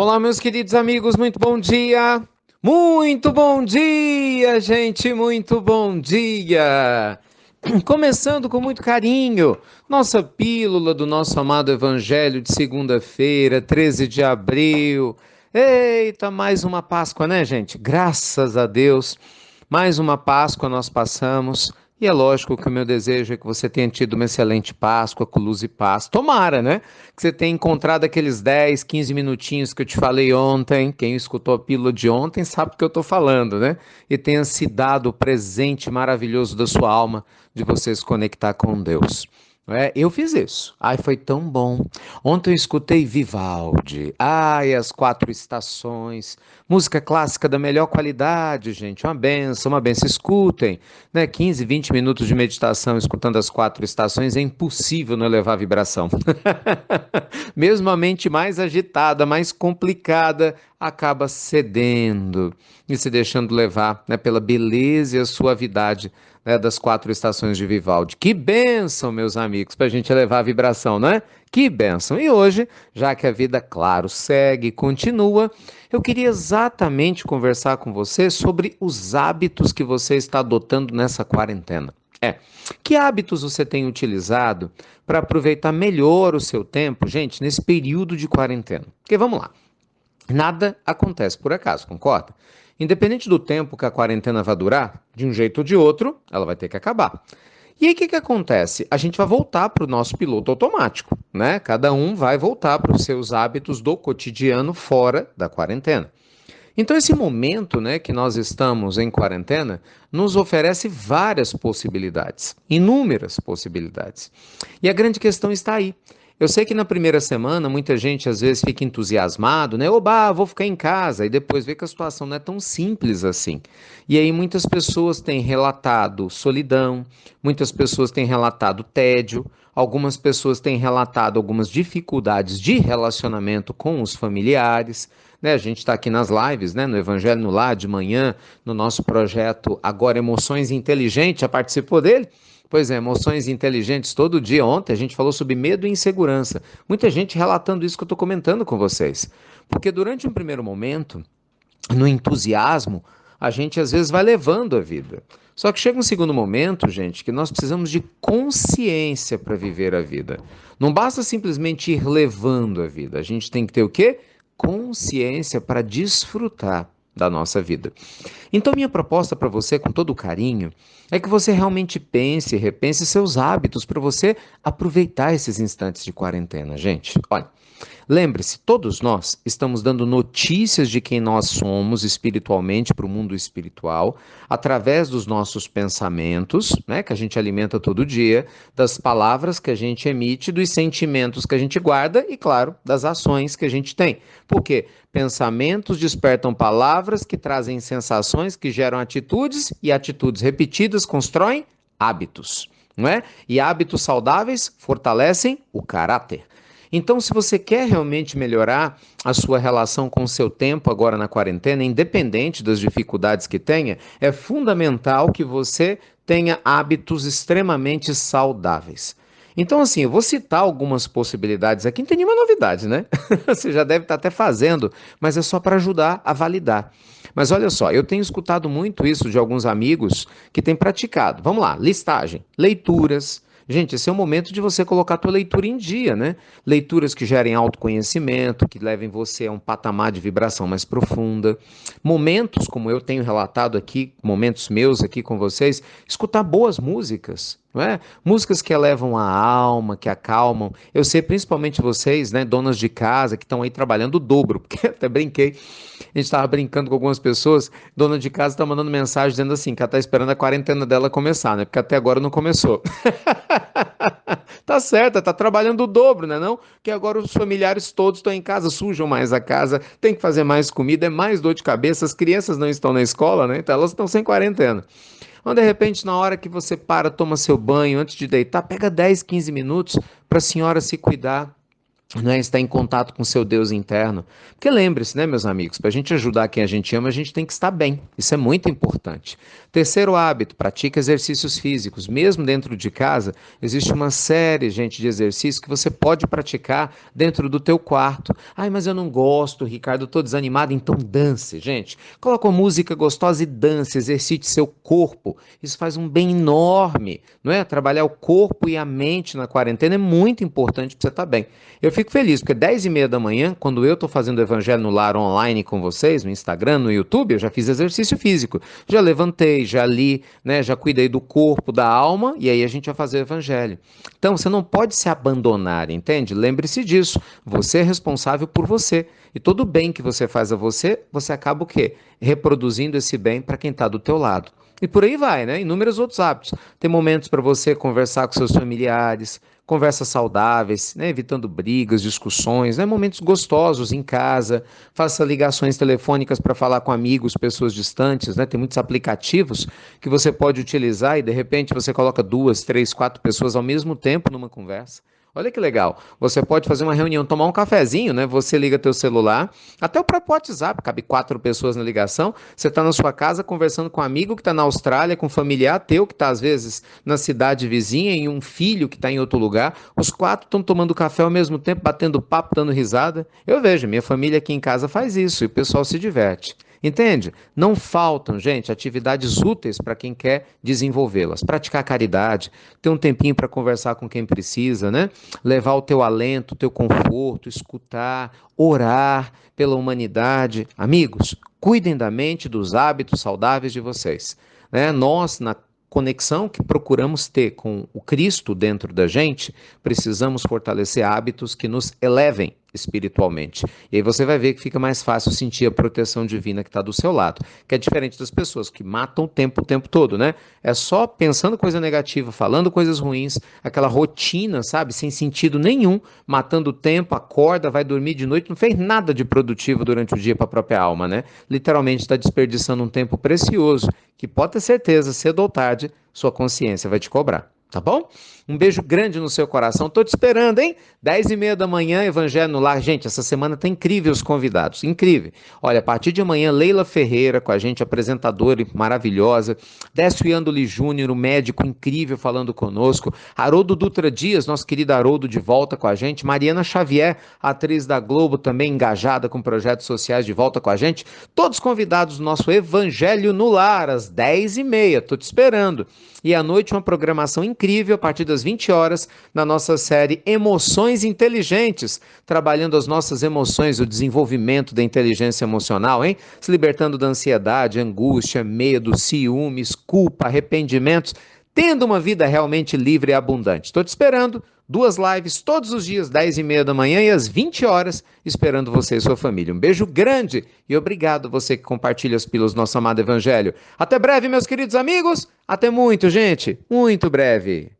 Olá, meus queridos amigos, muito bom dia! Muito bom dia, gente, muito bom dia! Começando com muito carinho, nossa pílula do nosso amado Evangelho de segunda-feira, 13 de abril. Eita, mais uma Páscoa, né, gente? Graças a Deus, mais uma Páscoa nós passamos. E é lógico que o meu desejo é que você tenha tido uma excelente Páscoa, com luz e paz. Tomara, né? Que você tenha encontrado aqueles 10, 15 minutinhos que eu te falei ontem. Quem escutou a pílula de ontem sabe do que eu estou falando, né? E tenha se dado o presente maravilhoso da sua alma de você se conectar com Deus. Eu fiz isso. Ai, foi tão bom. Ontem eu escutei Vivaldi. Ai, as quatro estações. Música clássica da melhor qualidade, gente. Uma benção, uma benção. Escutem, né? 15, 20 minutos de meditação escutando as quatro estações é impossível não elevar a vibração. Mesmo a mente mais agitada, mais complicada, acaba cedendo e se deixando levar, né, pela beleza e a suavidade, né, das quatro estações de Vivaldi. Que bênção, meus amigos, para a gente elevar a vibração, não é? Que bênção! E hoje, já que a vida, claro, segue, continua, eu queria exatamente conversar com você sobre os hábitos que você está adotando nessa quarentena. Que hábitos você tem utilizado para aproveitar melhor o seu tempo, gente, nesse período de quarentena? Porque vamos lá, nada acontece por acaso, concorda? Independente do tempo que a quarentena vai durar, de um jeito ou de outro, ela vai ter que acabar. E aí o que acontece? A gente vai voltar para o nosso piloto automático, né? Cada um vai voltar para os seus hábitos do cotidiano fora da quarentena. Então, esse momento, né, que nós estamos em quarentena, nos oferece várias possibilidades, inúmeras possibilidades. E a grande questão está aí. Eu sei que na primeira semana muita gente às vezes fica entusiasmado, né? Oba, vou ficar em casa, e depois vê que a situação não é tão simples assim. E aí muitas pessoas têm relatado solidão, muitas pessoas têm relatado tédio, algumas pessoas têm relatado algumas dificuldades de relacionamento com os familiares. Né, a gente está aqui nas lives, né, no Evangelho no Lar, de manhã, no nosso projeto Agora Emoções Inteligentes, já participou dele? Pois é, Emoções Inteligentes todo dia. Ontem a gente falou sobre medo e insegurança. Muita gente relatando isso que eu estou comentando com vocês. Porque durante um primeiro momento, no entusiasmo, a gente às vezes vai levando a vida. Só que chega um segundo momento, gente, que nós precisamos de consciência para viver a vida. Não basta simplesmente ir levando a vida. A gente tem que ter o quê? Consciência para desfrutar da nossa vida. Então, minha proposta para você, com todo carinho, é que você realmente pense e repense seus hábitos para você aproveitar esses instantes de quarentena, gente. Olha, lembre-se, todos nós estamos dando notícias de quem nós somos espiritualmente para o mundo espiritual, através dos nossos pensamentos, né, que a gente alimenta todo dia, das palavras que a gente emite, dos sentimentos que a gente guarda e, claro, das ações que a gente tem. Por quê? Pensamentos despertam palavras que trazem sensações que geram atitudes e atitudes repetidas constroem hábitos, não é? E hábitos saudáveis fortalecem o caráter. Então, se você quer realmente melhorar a sua relação com o seu tempo agora na quarentena, independente das dificuldades que tenha, é fundamental que você tenha hábitos extremamente saudáveis. Então, assim, eu vou citar algumas possibilidades aqui, não tem nenhuma novidade, né? Você já deve estar até fazendo, mas é só para ajudar a validar. Mas olha só, eu tenho escutado muito isso de alguns amigos que têm praticado. Vamos lá, listagem, leituras. Gente, esse é o momento de você colocar a tua leitura em dia, né? Leituras que gerem autoconhecimento, que levem você a um patamar de vibração mais profunda. Momentos, como eu tenho relatado aqui, momentos meus aqui com vocês, escutar boas músicas, não é? Músicas que elevam a alma, que acalmam. Eu sei, principalmente vocês, né, donas de casa, que estão aí trabalhando o dobro, porque até brinquei. A gente estava brincando com algumas pessoas, dona de casa está mandando mensagem dizendo assim, que ela está esperando a quarentena dela começar, né? Porque até agora não começou. Tá certo, tá trabalhando o dobro, né não? Porque agora os familiares todos estão em casa, sujam mais a casa, tem que fazer mais comida, é mais dor de cabeça, as crianças não estão na escola, né? Então elas estão sem quarentena. Então, de repente, na hora que você para, toma seu banho, antes de deitar, pega 10, 15 minutos para a senhora se cuidar, não é estar em contato com seu Deus interno. Porque lembre-se, né, meus amigos, para a gente ajudar quem a gente ama, a gente tem que estar bem. Isso é muito importante. Terceiro hábito, pratique exercícios físicos. Mesmo dentro de casa, existe uma série, gente, de exercícios que você pode praticar dentro do teu quarto. Ai, mas eu não gosto, Ricardo, eu tô desanimado, então dance, gente. Coloca uma música gostosa e dance, exercite seu corpo. Isso faz um bem enorme, não é? Trabalhar o corpo e a mente na quarentena é muito importante para você estar bem. Eu fico feliz, porque 10h30 da manhã, quando eu estou fazendo o Evangelho no Lar online com vocês, no Instagram, no YouTube, eu já fiz exercício físico. Já levantei, já li, né, já cuidei do corpo, da alma, e aí a gente vai fazer o Evangelho. Então, você não pode se abandonar, entende? Lembre-se disso. Você é responsável por você. E todo o bem que você faz a você, você acaba o quê? Reproduzindo esse bem para quem está do teu lado. E por aí vai, né? Inúmeros outros hábitos. Tem momentos para você conversar com seus familiares, conversas saudáveis, né? Evitando brigas, discussões, né? Momentos gostosos em casa, faça ligações telefônicas para falar com amigos, pessoas distantes, né? Tem muitos aplicativos que você pode utilizar e de repente você coloca 2, 3, 4 pessoas ao mesmo tempo numa conversa. Olha que legal. Você pode fazer uma reunião, tomar um cafezinho, né? Você liga teu celular, até o próprio WhatsApp, cabe 4 pessoas na ligação. Você está na sua casa conversando com um amigo que está na Austrália, com um familiar teu que está às vezes na cidade vizinha e um filho que está em outro lugar. Os 4 estão tomando café ao mesmo tempo, batendo papo, dando risada. Eu vejo, minha família aqui em casa faz isso e o pessoal se diverte. Entende? Não faltam, gente, atividades úteis para quem quer desenvolvê-las. Praticar caridade, ter um tempinho para conversar com quem precisa, né? Levar o teu alento, o teu conforto, escutar, orar pela humanidade. Amigos, cuidem da mente, e dos hábitos saudáveis de vocês. Né? Nós, na conexão que procuramos ter com o Cristo dentro da gente, precisamos fortalecer hábitos que nos elevem espiritualmente. E aí você vai ver que fica mais fácil sentir a proteção divina que está do seu lado, que é diferente das pessoas que matam o tempo todo, né? É só pensando coisa negativa, falando coisas ruins, aquela rotina, sabe, sem sentido nenhum, matando o tempo, acorda, vai dormir de noite, não fez nada de produtivo durante o dia para a própria alma, né? Literalmente está desperdiçando um tempo precioso, que pode ter certeza, cedo ou tarde, sua consciência vai te cobrar. Tá bom? Um beijo grande no seu coração. Tô te esperando, hein? 10h30 da manhã, Evangelho no Lar. Gente, essa semana tá incrível os convidados. Incrível. Olha, a partir de amanhã, Leila Ferreira com a gente, apresentadora maravilhosa. Décio Iandoli Júnior, um médico incrível falando conosco. Haroldo Dutra Dias, nosso querido Haroldo, de volta com a gente. Mariana Xavier, atriz da Globo, também engajada com projetos sociais, de volta com a gente. Todos convidados do nosso Evangelho no Lar, às 10h30. Tô te esperando. E à noite, uma programação incrível, a partir das 20 horas, na nossa série Emoções Inteligentes, trabalhando as nossas emoções, o desenvolvimento da inteligência emocional, hein? Se libertando da ansiedade, angústia, medo, ciúmes, culpa, arrependimentos, tendo uma vida realmente livre e abundante. Estou te esperando. 2 lives todos os dias, 10h30 da manhã e às 20 horas, esperando você e sua família. Um beijo grande e obrigado a você que compartilha as pílulas do nosso amado Evangelho. Até breve, meus queridos amigos. Até muito, gente. Muito breve.